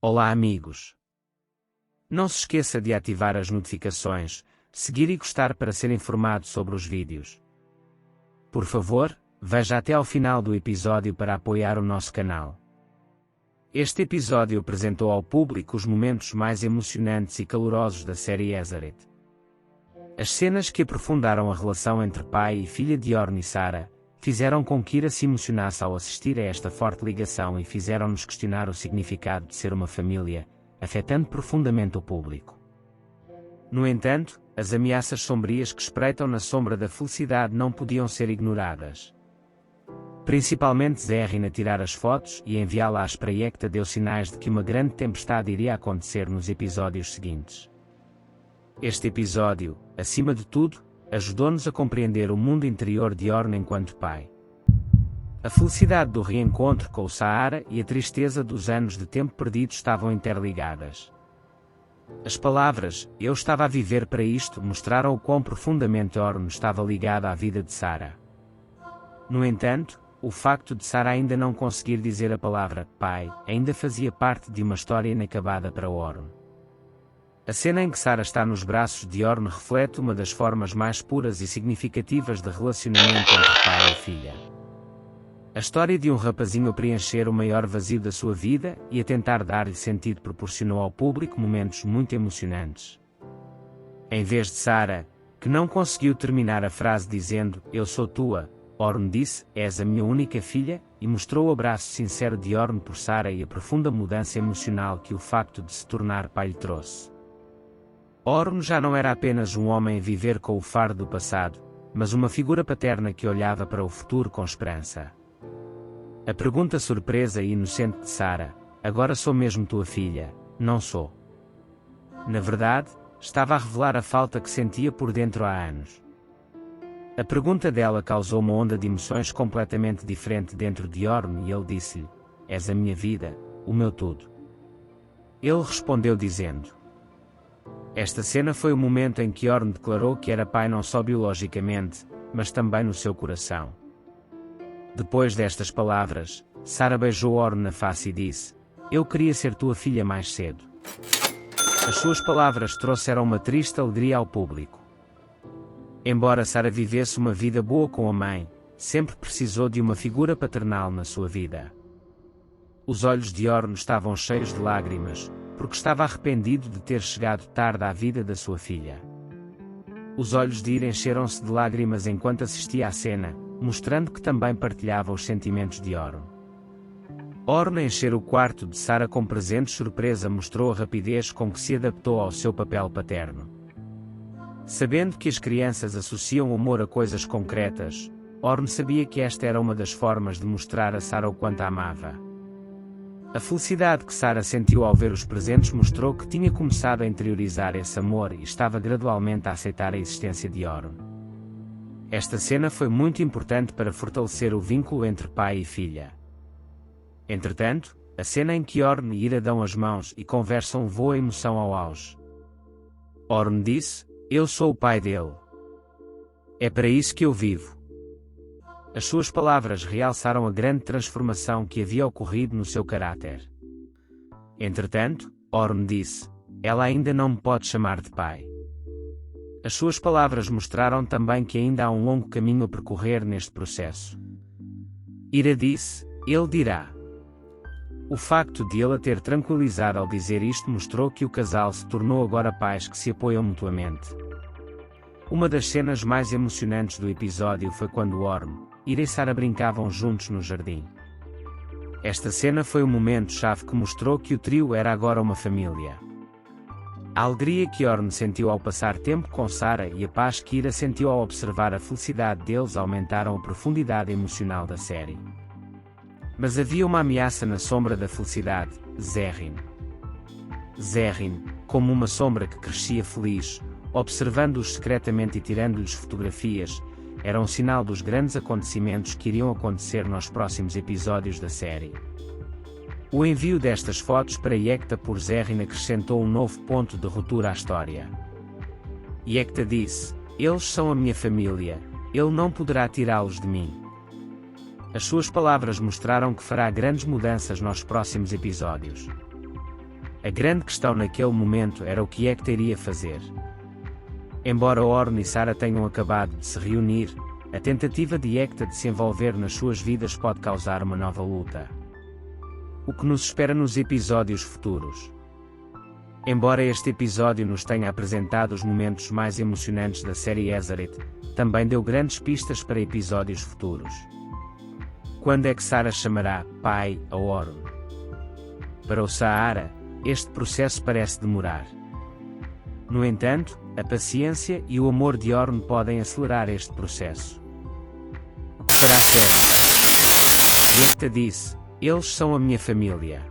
Olá amigos! Não se esqueça de ativar as notificações, seguir e gostar para ser informado sobre os vídeos. Por favor, veja até ao final do episódio para apoiar o nosso canal. Este episódio apresentou ao público os momentos mais emocionantes e calorosos da série Ezzareth. As cenas que aprofundaram a relação entre pai e filha de Orn e Sarah fizeram com que Ira se emocionasse ao assistir a esta forte ligação e fizeram-nos questionar o significado de ser uma família, afetando profundamente o público. No entanto, as ameaças sombrias que espreitam na sombra da felicidade não podiam ser ignoradas. Principalmente Zerrin a tirar as fotos e enviá-la à Espreita deu sinais de que uma grande tempestade iria acontecer nos episódios seguintes. Este episódio, acima de tudo, ajudou-nos a compreender o mundo interior de Orn enquanto pai. A felicidade do reencontro com o Saara e a tristeza dos anos de tempo perdido estavam interligadas. As palavras, "eu estava a viver para isto", mostraram o quão profundamente Orn estava ligada à vida de Sarah. No entanto, o facto de Sarah ainda não conseguir dizer a palavra pai ainda fazia parte de uma história inacabada para Orn. A cena em que Sarah está nos braços de Orn reflete uma das formas mais puras e significativas de relacionamento entre pai e filha. A história de um rapazinho a preencher o maior vazio da sua vida e a tentar dar-lhe sentido proporcionou ao público momentos muito emocionantes. Em vez de Sarah, que não conseguiu terminar a frase dizendo "eu sou tua", Orn disse "és a minha única filha", e mostrou o abraço sincero de Orn por Sarah e a profunda mudança emocional que o facto de se tornar pai lhe trouxe. Orn já não era apenas um homem a viver com o fardo do passado, mas uma figura paterna que olhava para o futuro com esperança. A pergunta surpresa e inocente de Sarah, "agora sou mesmo tua filha, não sou?", na verdade, estava a revelar a falta que sentia por dentro há anos. A pergunta dela causou uma onda de emoções completamente diferente dentro de Orn e ele disse-lhe, "és a minha vida, o meu tudo." Ele respondeu dizendo: Esta cena foi o momento em que Orn declarou que era pai não só biologicamente, mas também no seu coração. Depois destas palavras, Sarah beijou Orn na face e disse, "Eu queria ser tua filha mais cedo." As suas palavras trouxeram uma triste alegria ao público. Embora Sarah vivesse uma vida boa com a mãe, sempre precisou de uma figura paternal na sua vida. Os olhos de Orn estavam cheios de lágrimas, porque estava arrependido de ter chegado tarde à vida da sua filha. Os olhos de Ira encheram-se de lágrimas enquanto assistia à cena, mostrando que também partilhava os sentimentos de Orn. Orn a encher o quarto de Sarah com presentes surpresa mostrou a rapidez com que se adaptou ao seu papel paterno. Sabendo que as crianças associam o humor a coisas concretas, Orn sabia que esta era uma das formas de mostrar a Sarah o quanto a amava. A felicidade que Sarah sentiu ao ver os presentes mostrou que tinha começado a interiorizar esse amor e estava gradualmente a aceitar a existência de Orn. Esta cena foi muito importante para fortalecer o vínculo entre pai e filha. Entretanto, a cena em que Orn e Ira dão as mãos e conversam levou a emoção ao auge. Orn disse, "Eu sou o pai dele. É para isso que eu vivo." As suas palavras realçaram a grande transformação que havia ocorrido no seu caráter. Entretanto, Orn disse, "Ela ainda não me pode chamar de pai." As suas palavras mostraram também que ainda há um longo caminho a percorrer neste processo. Ira disse, "Ele dirá." O facto de ele a ter tranquilizado ao dizer isto mostrou que o casal se tornou agora pais que se apoiam mutuamente. Uma das cenas mais emocionantes do episódio foi quando Orn, Ira e Sarah brincavam juntos no jardim. Esta cena foi o momento-chave que mostrou que o trio era agora uma família. A alegria que Orn sentiu ao passar tempo com Sarah e a paz que Ira sentiu ao observar a felicidade deles aumentaram a profundidade emocional da série. Mas havia uma ameaça na sombra da felicidade, Zerrin. Zerrin, como uma sombra que crescia feliz, observando-os secretamente e tirando-lhes fotografias, era um sinal dos grandes acontecimentos que iriam acontecer nos próximos episódios da série. O envio destas fotos para Yekta por Zerrin acrescentou um novo ponto de ruptura à história. Yekta disse, "Eles são a minha família, ele não poderá tirá-los de mim." As suas palavras mostraram que fará grandes mudanças nos próximos episódios. A grande questão naquele momento era o que Yekta iria fazer. Embora Ornn e Sarah tenham acabado de se reunir, a tentativa de Yekta de se envolver nas suas vidas pode causar uma nova luta. O que nos espera nos episódios futuros? Embora este episódio nos tenha apresentado os momentos mais emocionantes da série Azeroth, também deu grandes pistas para episódios futuros. Quando é que Sarah chamará pai a Ornn? Para o Sahara, este processo parece demorar. No entanto, a paciência e o amor de Ornn podem acelerar este processo. O que fará Seth? Yekta disse: "Eles são a minha família."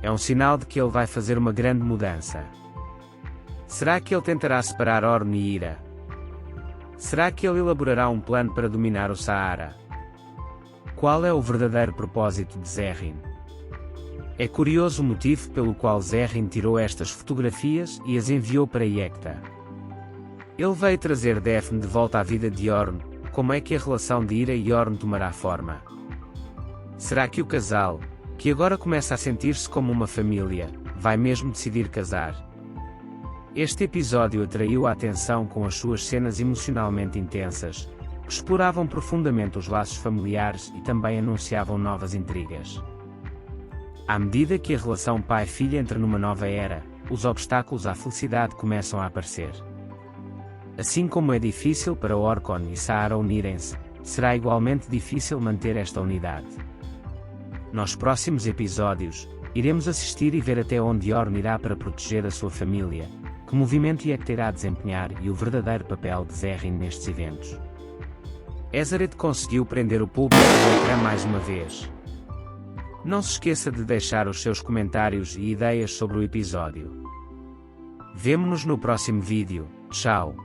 É um sinal de que ele vai fazer uma grande mudança. Será que ele tentará separar Ornn e Ira? Será que ele elaborará um plano para dominar o Sahara? Qual é o verdadeiro propósito de Zerryn? É curioso o motivo pelo qual Zerryn tirou estas fotografias e as enviou para Yekta. Ele veio trazer Daphne de volta à vida de Ornn. Como é que a relação de Ira e Ornn tomará forma? Será que o casal, que agora começa a sentir-se como uma família, vai mesmo decidir casar? Este episódio atraiu a atenção com as suas cenas emocionalmente intensas, que exploravam profundamente os laços familiares e também anunciavam novas intrigas. À medida que a relação pai-filha entra numa nova era, os obstáculos à felicidade começam a aparecer. Assim como é difícil para Orconn e Sahara unirem-se, será igualmente difícil manter esta unidade. Nos próximos episódios, iremos assistir e ver até onde Ornn irá para proteger a sua família, que movimento Yekta irá desempenhar e o verdadeiro papel de Zerryn nestes eventos. Azeroth conseguiu prender o público no ecrã mais uma vez. Não se esqueça de deixar os seus comentários e ideias sobre o episódio. Vemo-nos no próximo vídeo. Tchau!